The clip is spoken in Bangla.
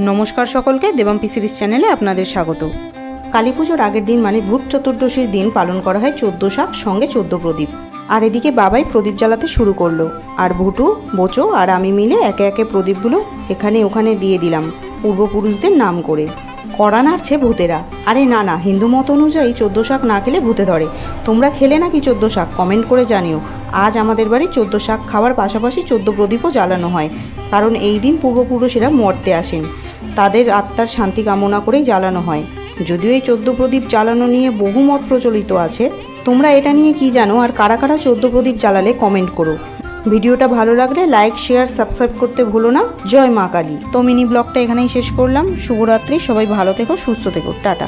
নমস্কার সকলকে, দেবাম্পি সিরিজ চ্যানেলে আপনাদের স্বাগত। কালী পুজোর আগের দিন মানে ভূত চতুর্দশীর দিন পালন করা হয় 14 শাক সঙ্গে 14 প্রদীপ। আর এদিকে বাবাই প্রদীপ জ্বালাতে শুরু করলো, আর ভুটু, বোচো আর আমি মিলে একে একে প্রদীপগুলো এখানে ওখানে দিয়ে দিলাম পূর্বপুরুষদের নাম করে। কড়া নাড়ছে ভূতেরা। আরে না না, হিন্দু মত অনুযায়ী 14 শাক না খেলে ভূতে ধরে। তোমরা খেলে নাকি 14 শাক? কমেন্ট করে জানিও। আজ আমাদের বাড়ি 14 শাক খাওয়ার পাশাপাশি 14 প্রদীপও জ্বালানো হয়, কারণ এই দিন পূর্বপুরুষেরা মর্তে আসেন, তাদের আত্মার শান্তি কামনা করেই জ্বালানো হয়। যদিও এই 14 প্রদীপ জ্বালানো নিয়ে বহু মত প্রচলিত আছে। তোমরা এটা নিয়ে কি জানো, আর কারা কারা 14 প্রদীপ জ্বালালে কমেন্ট করো। ভিডিওটা ভালো লাগলে লাইক, শেয়ার, সাবস্ক্রাইব করতে ভুলো না। জয় মা কালী। তো মিনি ব্লগটা এখানেই শেষ করলাম। শুভরাত্রি, সবাই ভালো থেকো, সুস্থ থেকো, টাটা।